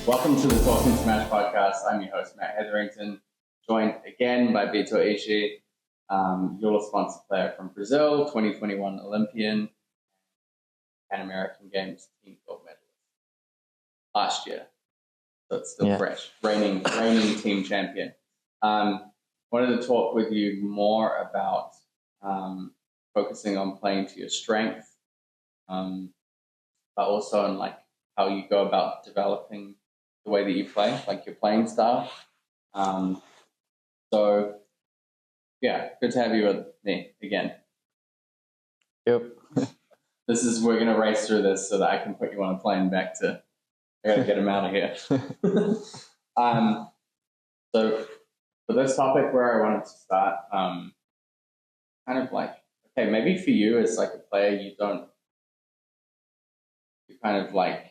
Welcome to the Talkin Smash podcast. I'm your host, Matt Hetherington, joined again by Vitor Ishiy, JOOLA sponsored player from Brazil, 2021 Olympian, Pan American Games team gold medalist last year. So it's still fresh. Reigning team champion. Wanted to talk with you more about focusing on playing to your strength, but also on like how you go about developing the way that you play, like your playing style. So yeah, good to have you with me again. Yep. We're gonna race through this so that I can put you on a plane back to. I gotta get him out of here. So for this topic, where I wanted to start, kind of like, okay, maybe for you as like a player, you're kind of like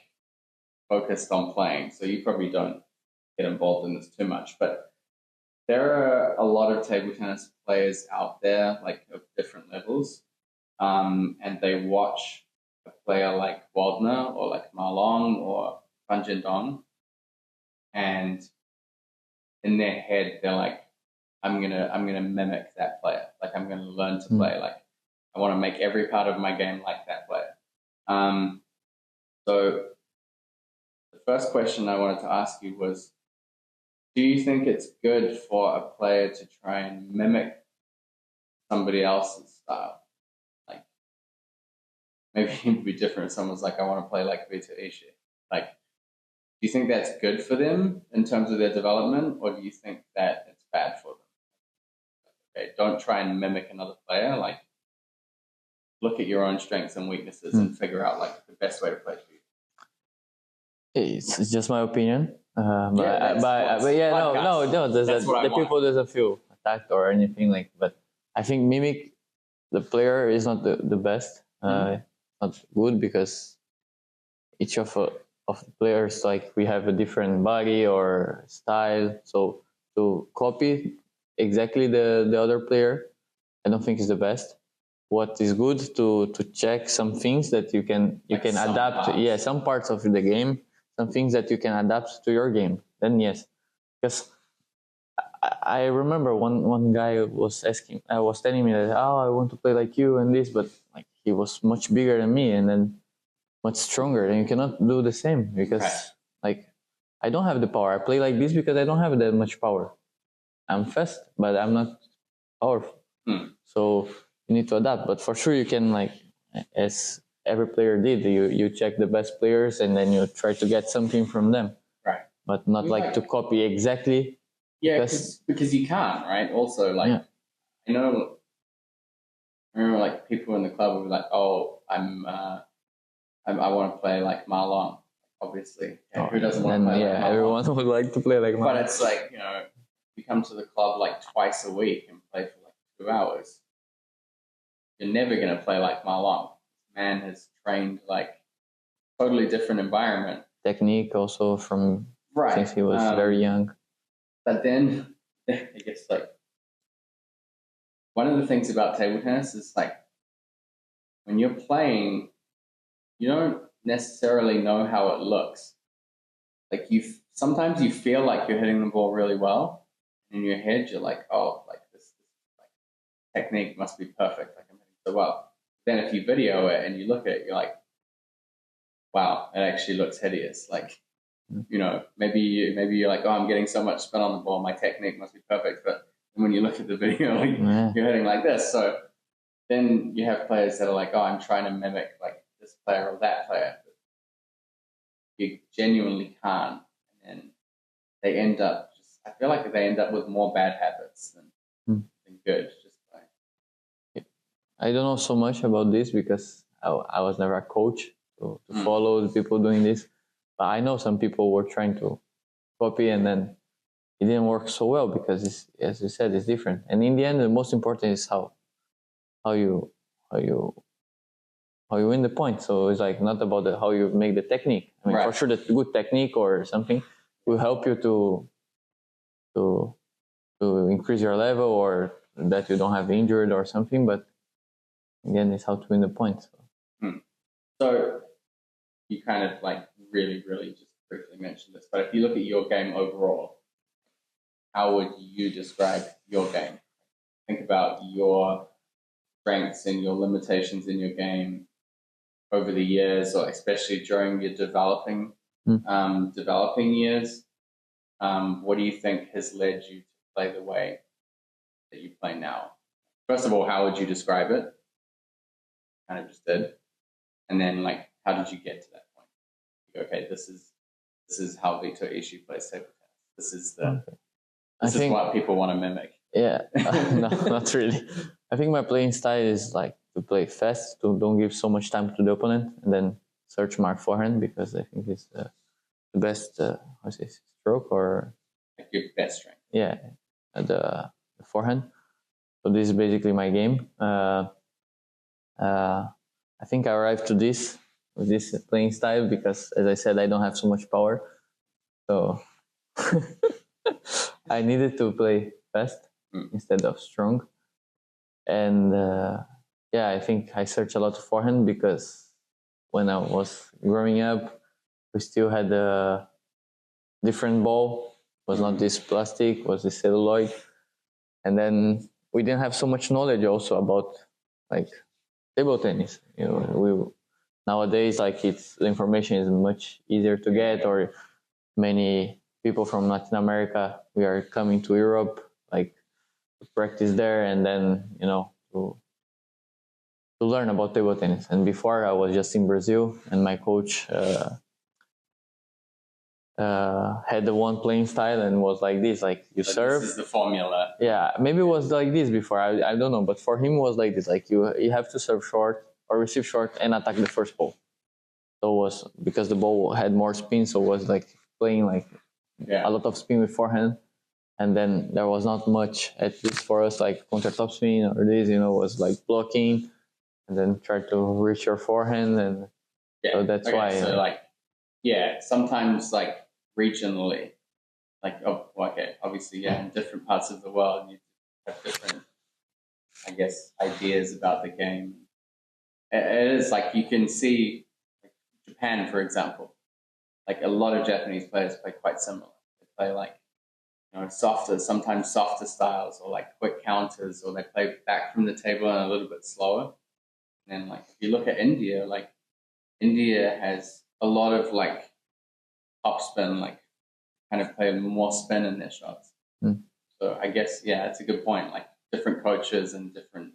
focused on playing, so you probably don't get involved in this too much. But there are a lot of table tennis players out there, like of different levels, and they watch a player like Waldner or like Marlon or Fan Dong, and in their head they're like, I'm gonna mimic that player. Like I'm gonna learn to play. Like I want to make every part of my game like that player. So the first question I wanted to ask you was, do you think it's good for a player to try and mimic somebody else's style? Like maybe it'd be different if someone's like, I want to play like Vitor Ishiy. Like, do you think that's good for them in terms of their development, or do you think that it's bad for them? Okay, don't try and mimic another player. Like, look at your own strengths and weaknesses and figure out like the best way to play for you. It's just my opinion. No, the people doesn't feel attacked or anything like. But I think mimic the player is not the best. Not good because each of the players, like, we have a different body or style. So to copy exactly the other player, I don't think is the best. What is good to check some things that you can adapt. Yeah, some parts of the game, some things that you can adapt to your game. Then yes, because I remember one guy was telling me that, oh, I want to play like you and this, but like he was much bigger than me and then much stronger, and you cannot do the same because like I don't have the power. I play like this because I don't have that much power. I'm fast, but I'm not powerful. So you need to adapt. But for sure, you can, like, as every player did, you check the best players and then you try to get something from them. Right. But not like to copy exactly. Yeah, because you can't, right? Also, like, I remember like people in the club would be like, oh, I want to play like Marlon, obviously. Yeah, who doesn't want to play like Marlon? Everyone would like to play like Marlon. But it's like, you come to the club like twice a week and play for like 2 hours. You're never going to play like Marlon. Man has trained like totally different environment. Technique also from since he was very young. But then, I guess, like, one of the things about table tennis is like, when you're playing, you don't necessarily know how it looks. Like sometimes you feel like you're hitting the ball really well. In your head, you're like, oh, like this like, technique must be perfect. Like I'm hitting so well. Then if you video it and you look at it, you're like, wow, it actually looks hideous. Like, maybe you're like, oh, I'm getting so much spin on the ball, my technique must be perfect. But when you look at the video, you're hitting like this. So then you have players that are like, oh, I'm trying to mimic like this player or that player. You genuinely can't. And then they end up I feel like they end up with more bad habits than good. Just like, I don't know so much about this because I was never a coach to follow the people doing this. But I know some people were trying to copy and then it didn't work so well because, as you said, it's different. And in the end, the most important is how you win the point. So it's like not about how you make the technique. I mean, for sure, that good technique or something will help you to increase your level or that you don't have injured or something. But again, it's how to win the point. So you kind of like really, really just briefly mentioned this, but if you look at your game overall, how would you describe your game? Think about your strengths and your limitations in your game over the years, or especially during your developing years. What do you think has led you to play the way that you play now? First of all, how would you describe it? Kind of just did. And then, like, how did you get to that point? You go, okay, this is how Vitor Ishiy plays table tennis. This is what people want to mimic. Yeah, no, not really. I think my playing style is like to play fast, to don't give so much time to the opponent, and then search mark forehand, because I think it's the best stroke, or like your best strength. Yeah, the forehand. So this is basically my game. I think I arrived to this with this playing style because, as I said, I don't have so much power, so I needed to play fast instead of strong. And I think I searched a lot of forehand because when I was growing up, we still had a different ball. It was not this plastic, it was this celluloid. And then we didn't have so much knowledge also about like table tennis. Nowadays, like the information is much easier to get, or many people from Latin America, we are coming to Europe, like to practice there, and then to learn about table tennis. And before, I was just in Brazil, and my coach had the one playing style and was like this, like you serve. This is the formula. Yeah, maybe it was like this before. I don't know, but for him it was like this, like you have to serve short or receive short and attack the first ball. So it was because the ball had more spin, so it was like playing like a lot of spin with forehand, and then there was not much, at least for us, like counter top spin or this, was like blocking, and then try to reach your forehand, and so that's why. So sometimes like regionally, like obviously in different parts of the world you have different, I guess, ideas about the game. It is like you can see like Japan, for example, like a lot of Japanese players play quite similar. They play like sometimes softer styles, or like quick counters, or they play back from the table and a little bit slower. And then like if you look at India, like India has a lot of like top spin, like kind of play more spin in their shots. So I guess it's a good point. Like different coaches and different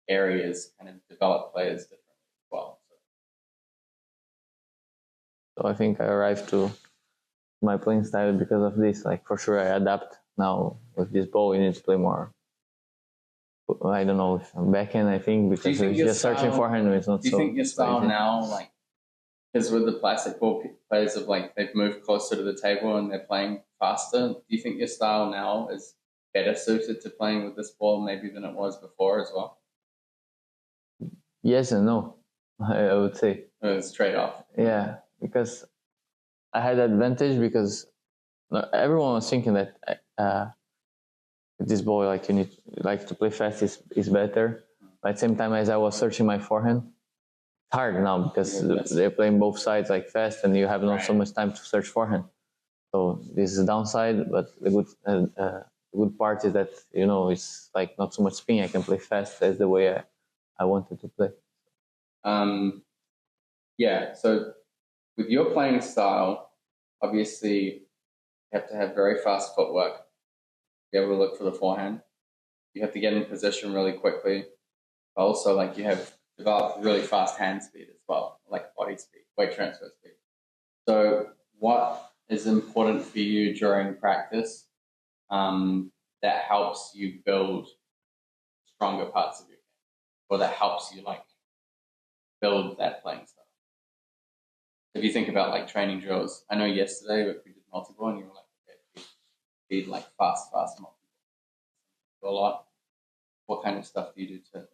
areas kind of develop players differently as well. So I think I arrived to my playing style because of this. Like for sure, I adapt now with this ball. You need to play more. I don't know if I'm backhand. I think because it's just searching forehand. It's not. Do you think your style now, like, because with the plastic ball players have like they've moved closer to the table and they're playing faster? Do you think your style now is better suited to playing with this ball maybe than it was before as well? Yes and no, I would say. It's trade-off. Yeah, because I had advantage because everyone was thinking that with this ball, like you need like to play fast is better. But at the same time, as I was searching my forehand, it's hard now because they're playing both sides like fast, and you have not so much time to search forehand. So this is the downside, but the good part is that it's like not so much spin. I can play fast as the way I wanted to play. So with your playing style, obviously you have to have very fast footwork, be able to look for the forehand. You have to get in position really quickly. But also, like, you have developed really fast hand speed as well, like body speed, weight transfer speed. So what is important for you during practice that helps you build stronger parts of your game, or that helps you like build that playing style? If you think about like training drills, I know yesterday we did multiple, and you were like, okay, speed like fast multiple a lot. What kind of stuff do you do to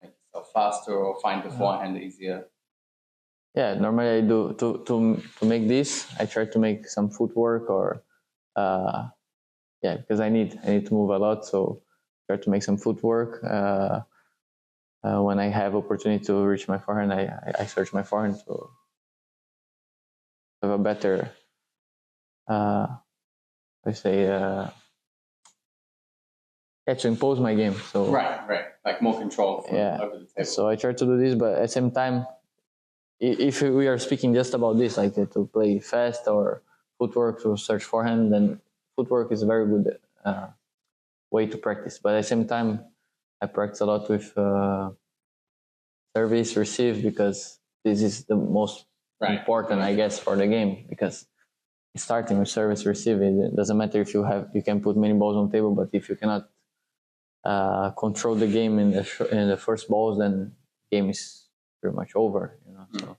make yourself faster or find the forehand easier? Yeah, normally I do to make this. I try to make some footwork, or because I need to move a lot, so try to make some footwork. When I have opportunity to reach my forehand, I search my forehand to have a better I say, to impose my game. So right, like more control over the table. So I try to do this, but at the same time, if we are speaking just about this, like to play fast or footwork to search forehand, then footwork is a very good way to practice. But at the same time, I practice a lot with service, receive, because this is the most important, I guess, for the game. Because starting with service, receive, it doesn't matter if you can put many balls on the table, but if you cannot control the game in the first balls, then the game is pretty much over. So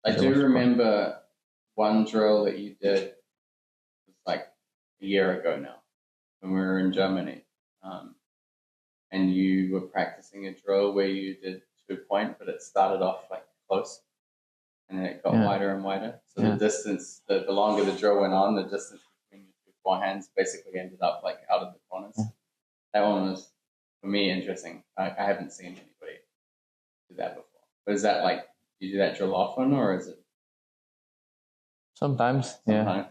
I do remember one drill that you did like a year ago now when we were in Germany, and you were practicing a drill where you did 2-point, but it started off like close, and then it got wider and wider. So the distance, the longer the drill went on, the distance between your two forehands basically ended up like out of the corners. That one was, for me, interesting. I haven't seen anybody do that before. But is that like, do you do that drill often, or is it? Sometimes. Sometimes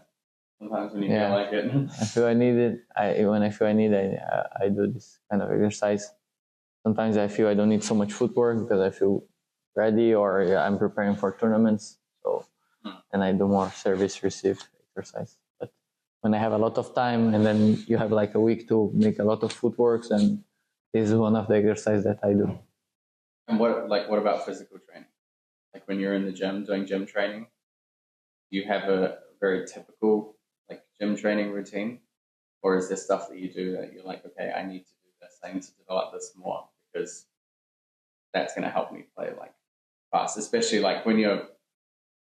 when you feel like it. I feel I need it. When I feel I need it, I do this kind of exercise. Sometimes I feel I don't need so much footwork because I feel ready, or I'm preparing for tournaments. So, and I do more service receive exercise. But when I have a lot of time, and then you have like a week to make a lot of footworks, and this is one of the exercises that I do. And what about physical training? Like when you're in the gym doing gym training, do you have a very typical like gym training routine, or is there stuff that you do that you're like, okay, I need to do this, I need to develop this more because that's going to help me play like fast, especially like when you're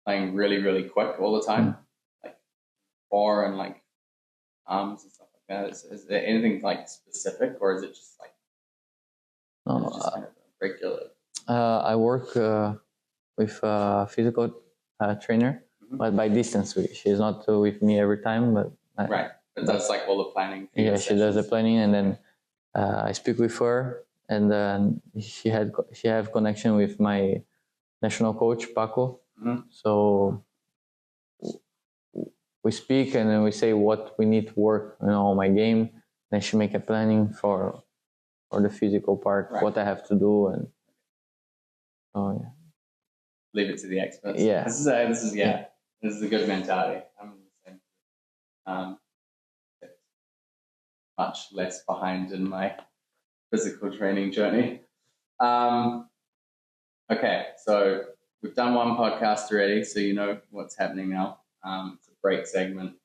playing really, really quick all the time, like bar and like arms and stuff like that. Is there anything like specific, or is it just like just kind of regular? I work with a physical trainer, but by distance. She's not with me every time, but but that's like all the planning. She does the planning, and then I speak with her, and then she have connection with my national coach Paco. So we speak, and then we say what we need to work on my game. Then she make a planning for the physical part, what I have to do, and leave it to the experts. Yeah, this is a good mentality. I'm the same. Much less behind in my physical training journey. Okay, so we've done one podcast already, so you know what's happening now. It's a break segment.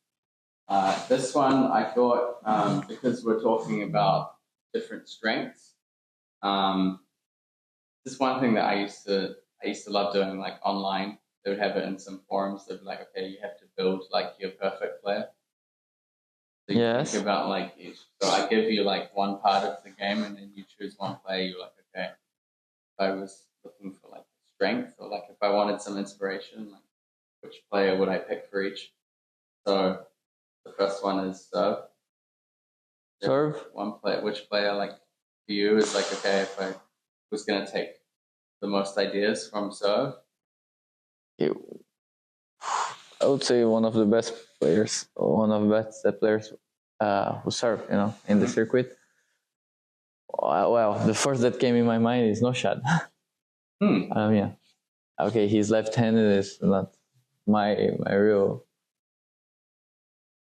This one I thought, because we're talking about different strengths, this one thing that I used to love doing, like online. They would have it in some forums. They'd be like, okay, you have to build like your perfect player. So you think about like each. So I give you like one part of the game, and then you choose one player. You're like, okay, if I was looking for like strength, or like if I wanted some inspiration, like which player would I pick for each? So the first one is serve. Serve. One player. Which player, like for you, is like, okay, if I was going to take the most ideas from serve? I would say one of the best players, one of the best players who serve, in the circuit. Well, the first that came in my mind is No Shot. Okay, he's left-handed is not my real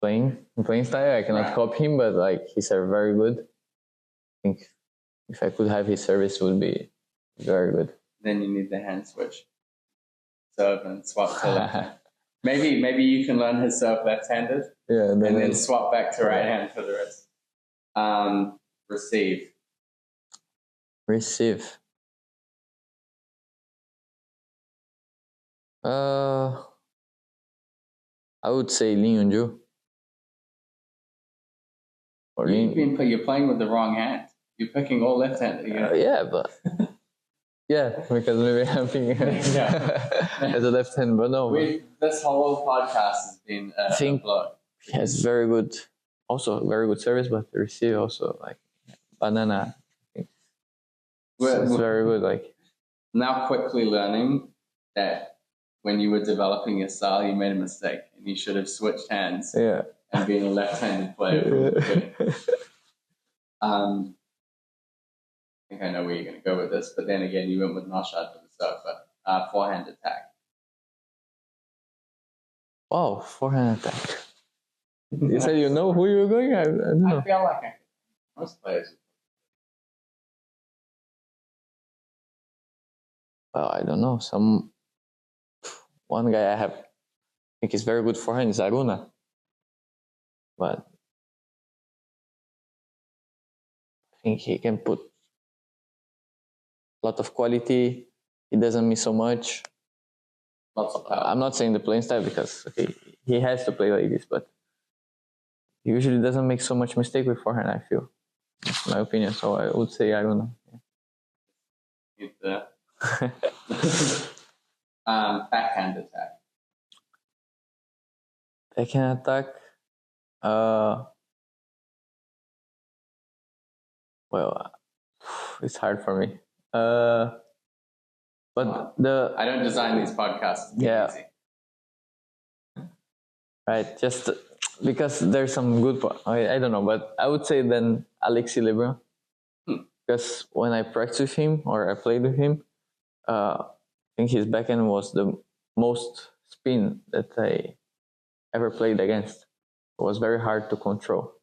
playing style. I cannot copy him, but like he's very good. I think if I could have his service, it would be very good. Then you need the hand switch. Serve and swap to left. Maybe you can learn his serve left-handed. Yeah, and then swap back to right hand for the rest. Receive. I would say Lin Yunju. You're playing with the wrong hand. You're picking all left-handed. But because maybe I'm thinking as a left hand, but no. This whole podcast has been a blow. He has very good service, but the receive also like banana. It's very good. Like now, quickly learning that when you were developing your style, you made a mistake and you should have switched hands and been a left-handed player from the beginning. I think I know where you're going to go with this, but then again, you went with Noshad for the start, but forehand attack. Wow, forehand attack. You said you know who you were going? I don't know. I feel like most players. Well, I don't know. One guy I think is very good forehand is Aruna. But I think he can put a lot of quality. He doesn't miss so much. Lots of power. I'm not saying the playing style because he has to play like this, but he usually doesn't make so much mistake with forehand, I feel. That's my opinion. So I would say Aruna. Yeah. Backhand attack. Backhand attack. Well, it's hard for me. But I don't design these podcasts. Yeah. Easy. Right, just because there's some good. I don't know, but I would say then Alexis Lebrun. Because when I practiced with him or I played with him, I think his backhand was the most spin that I ever played against. It was very hard to control.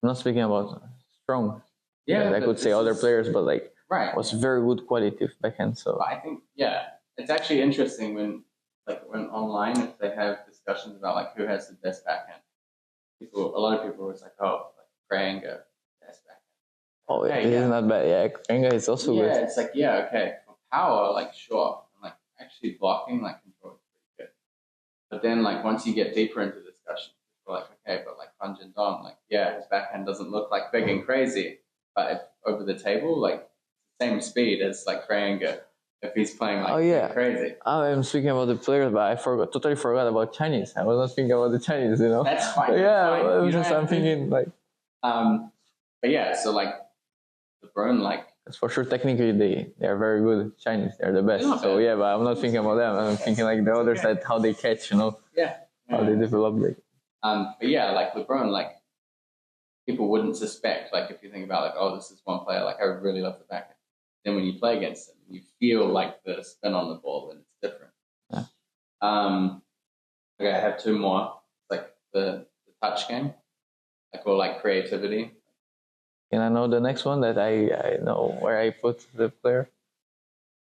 I'm not speaking about strong. Yeah, I could say other players, but like right, was very good quality of backhand. So I think it's actually interesting when online if they have discussions about like who has the best backhand. A lot of people are like, oh, like Kranga, best backhand. Oh, yeah, he's not bad. Yeah, Kranga is also good. Yeah, it's like okay, for power, like sure, and like actually blocking, like control is pretty good. But then like once you get deeper into discussion, people are like, okay, but like Fan Don, like his backhand doesn't look like big and crazy, but if over the table, like same speed as like Kranga. If he's playing like crazy. I'm speaking about the players, but I totally forgot about Chinese. I was not thinking about the Chinese, you know. That's fine. I'm thinking like. But yeah, so like LeBron, like. For sure, technically they are very good. Chinese, they're the best. So yeah, but I'm not thinking about them. I'm thinking like the others that how they catch, you know. Yeah. How they develop. Like. But yeah, like LeBron, like people wouldn't suspect. Like if you think about like, oh, this is one player. Like I really love the backhand. Then when you play against him, you feel like the spin on the ball and it's different. Yeah. Okay, I have two more. Like the touch game, like creativity. Can I know the next one that I know where I put the player?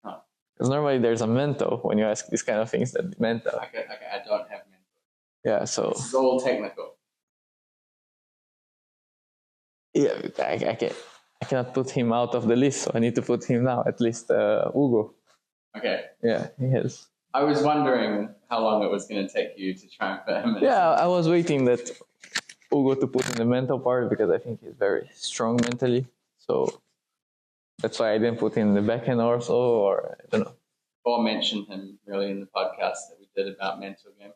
Because normally there's a mental when you ask these kind of things. That mental. Okay, I don't have mental. Yeah, so this is all technical. Yeah, I cannot put him out of the list, so I need to put him now, at least Hugo. Okay. Yeah, he has. I was wondering how long it was going to take you to try and put him in. Yeah, I was waiting that Hugo to put in the mental part because I think he's very strong mentally. So that's why I didn't put in the backhand also, or I don't know. Or mention him really in the podcast that we did about mental game.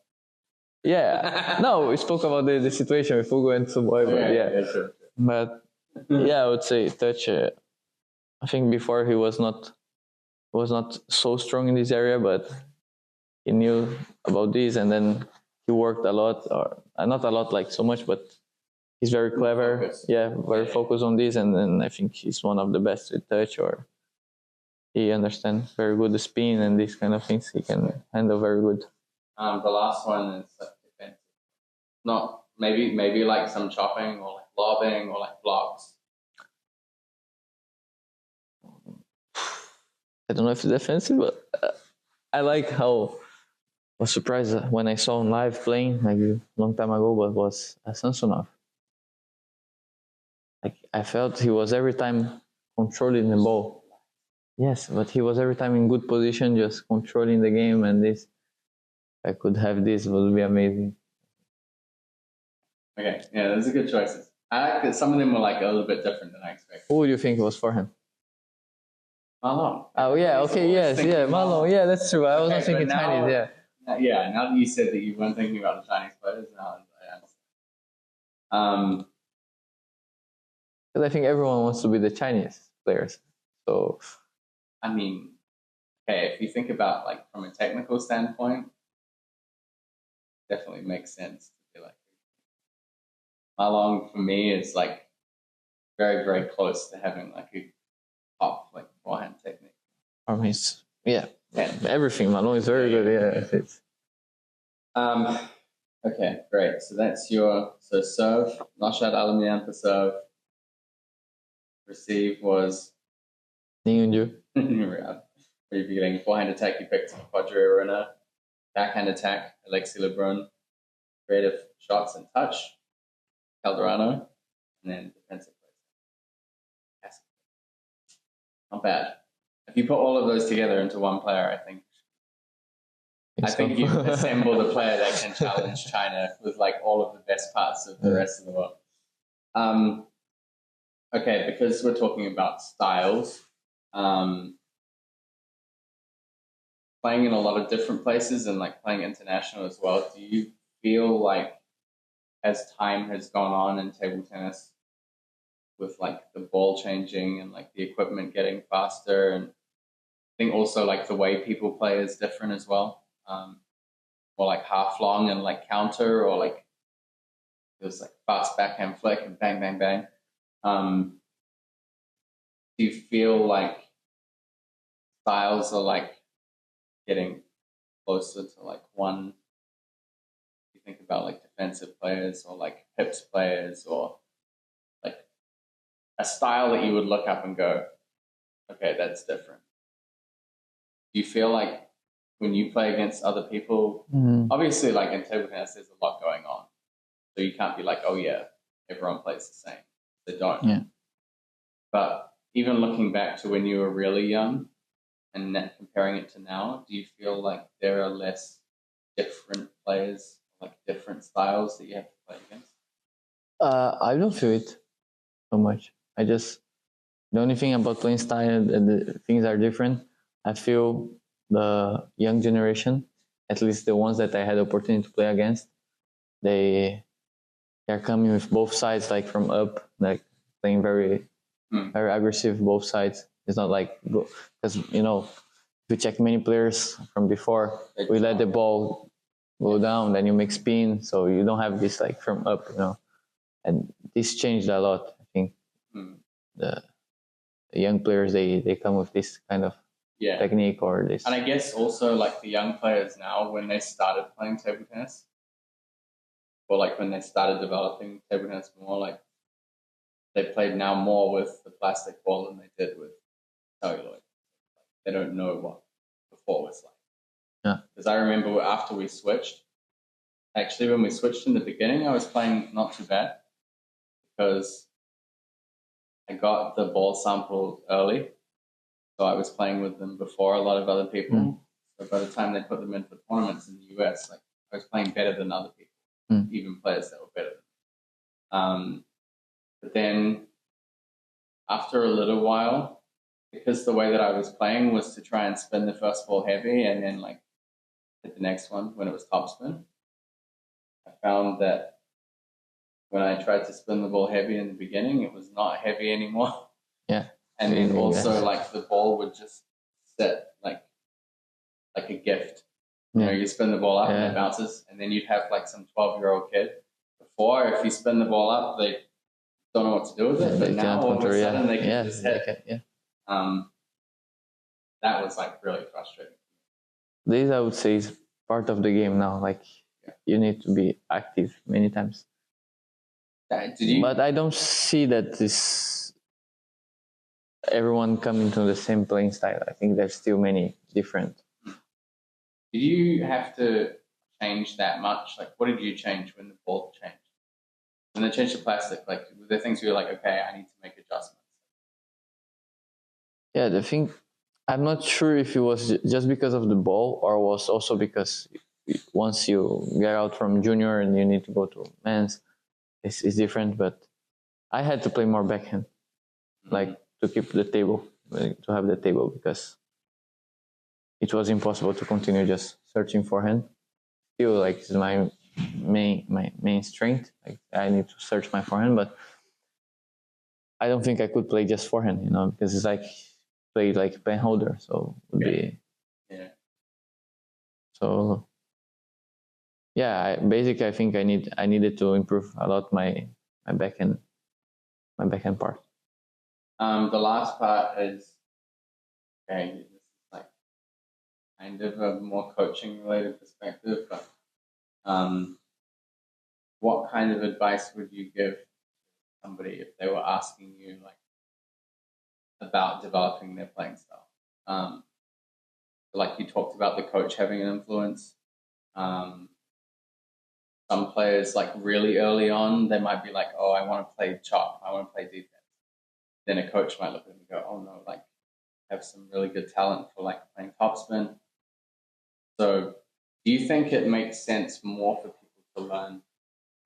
Yeah. No, we spoke about the situation with Hugo and Suboy, but yeah. Sure. But yeah, I would say touch. I think before he was not so strong in this area, but he knew about this, and then he worked a lot, or not a lot, like so much, but he's very clever. Focus. Yeah, very focused on this, and then I think he's one of the best with touch, or he understands very good the spin and these kind of things. He can handle very good. The last one is defensive. Not maybe like some chopping or like lobbing or like blocks. I don't know if it's defensive, but I like how I was surprised when I saw him live playing like a long time ago, but was Samsonov. Like I felt he was every time controlling the ball. Yes, but he was every time in good position, just controlling the game, and this. If I could have this, it would be amazing. Okay, yeah, those are good choices. I like that some of them were like a little bit different than I expected. Who would you think was for him? Malone. Oh yeah, okay, yes, yeah, Malone. Yeah, that's true. I was not thinking now, Chinese. Yeah. Yeah, now that you said that you weren't thinking about the Chinese players, now I understand. Because I think everyone wants to be the Chinese players. So. I mean, okay, if you think about like from a technical standpoint, definitely makes sense to be like. Malong for me is like very, very close to having like a top like forehand technique. I mean, everything. Malone is very good. Yeah, it's Okay, great. So that's your serve, Nashat Alamian for serve. Receive was Ningunju. where you're getting forehand attack, you picked Quadri Arena. Backhand attack, Alexi Lebrun. Creative shots and touch, Calderano. And then defensive play. Not bad. If you put all of those together into one player, I think you've assembled a player that can challenge China with like all of the best parts of the rest of the world. Okay, because we're talking about styles, playing in a lot of different places and like playing international as well, do you feel like as time has gone on in table tennis with like the ball changing and like the equipment getting faster, and I think also like the way people play is different as well, or like half long and like counter, or like there's like fast backhand flick and bang bang bang. Do you feel like styles are like getting closer to like one? You think about like defensive players or like hips players, or like a style that you would look up and go, okay, that's different. Do you feel like when you play against other people, obviously like in table tennis, there's a lot going on. So you can't be like, oh yeah, everyone plays the same. They don't. Yeah. But even looking back to when you were really young and comparing it to now, do you feel like there are less different players, like different styles that you have to play against? I don't feel it so much. The only thing about playing style and the things are different. I feel the young generation, at least the ones that I had the opportunity to play against, they're coming with both sides, like from up, like playing very aggressive both sides. It's not like, because if you check many players from before, we let the ball go down, then you make spin, so you don't have this like from up, and this changed a lot. I think the young players, they come with this kind of technique or this. And I guess also like the young players now, when they started playing table tennis, or like when they started developing table tennis more, like they played now more with the plastic ball than they did with celluloid. They don't know what before was like. Yeah. Because I remember after we switched, actually when we switched in the beginning, I was playing not too bad because I got the ball sample early. So I was playing with them before a lot of other people. So by the time they put them in for tournaments in the US, like I was playing better than other people, even players that were better than me. But then after a little while, because the way that I was playing was to try and spin the first ball heavy and then like hit the next one when it was topspin, I found that when I tried to spin the ball heavy in the beginning, it was not heavy anymore. Yeah. And then also like the ball would just sit like a gift. You spin the ball up and it bounces, and then you'd have like some 12-year-old kid. Before, if you spin the ball up, they don't know what to do with it. But now all of a sudden they can just hit. That was like really frustrating. This, I would say, is part of the game now. Like you need to be active many times. But I don't see that this everyone coming to the same playing style. I think there's still many different. Did you have to change that much? Like, what did you change when the ball changed? When they changed the plastic, like, were there things you were like, okay, I need to make adjustments? Yeah, the thing, I'm not sure if it was just because of the ball or was also because once you get out from junior and you need to go to men's, it's different. But I had to play more backhand, like to keep the table, to have the table, because it was impossible to continue just searching forehand. Still, like, it's my main strength. Like, I need to search my forehand, but I don't think I could play just forehand, because it's like play like pen holder, so it would be. Yeah. So yeah, basically I think I needed to improve a lot my backhand part. The last part is, okay, this is like kind of a more coaching related perspective, but what kind of advice would you give somebody if they were asking you like about developing their playing style? Like you talked about the coach having an influence. Some players, like really early on, they might be like, "Oh, I want to play chop. I want to play defense." Then a coach might look at them and go, "Oh no, like I have some really good talent for like playing topspin." So, do you think it makes sense more for people to learn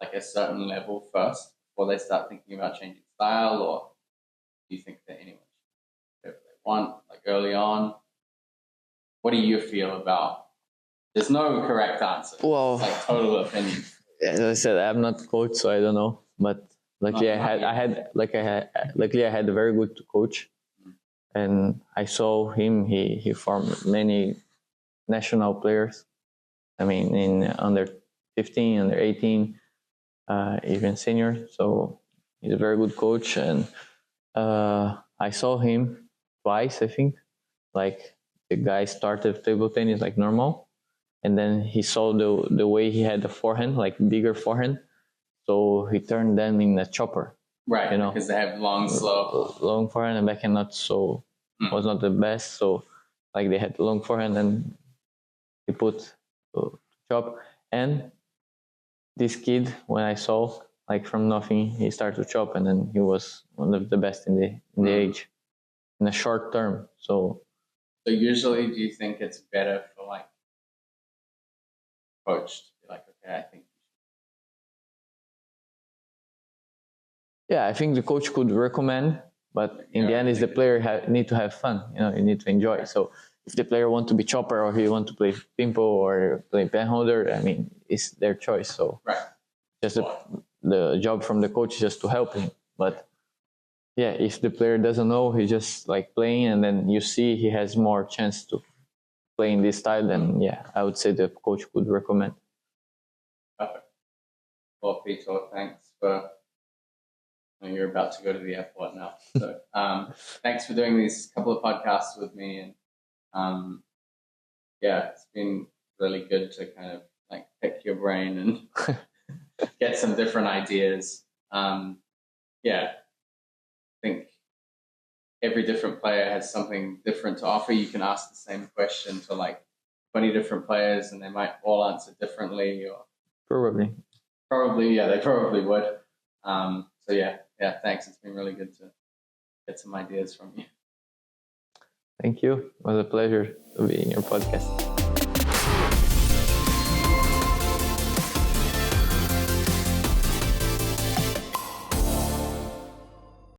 like a certain level first before they start thinking about changing style, or do you think that anyone should do whatever they want, like early on? What do you feel about? There's no correct answer. Well, it's like total opinion. As I said, I'm not coach, so I don't know. But luckily, I had a very good coach, and I saw him. He formed many national players. I mean, in under 15, under 18, even senior. So he's a very good coach, and I saw him twice. I think, like the guy started table tennis like normal, and then he saw the way he had the forehand, like bigger forehand. So he turned them in a chopper. Right, you know, because they have long, slow. Long forehand and backhand was not the best. So like they had long forehand and he put chop. And this kid, when I saw like from nothing, he started to chop, and then he was one of the best in the age in a short term. So usually, do you think it's better for like coach to be like, okay, I think. Yeah, I think the coach could recommend, but in the end, is the player need to have fun. You know, you need to enjoy. So if the player want to be chopper or he want to play pimpo or play pen holder, I mean, it's their choice. So just the job from the coach is just to help him. But yeah, if the player doesn't know, he just like playing, and then you see he has more chance to play in this style, then yeah, I would say the coach could recommend. Perfect. Well, Vitor, thanks for. You're about to go to the airport now, so thanks for doing these couple of podcasts with me, and yeah, it's been really good to kind of like pick your brain and get some different ideas. Yeah, I think every different player has something different to offer. You can ask the same question to like 20 different players, and they might all answer differently. Or probably, yeah, they probably would. So yeah, thanks. It's been really good to get some ideas from you. Thank you. It was a pleasure to be in your podcast.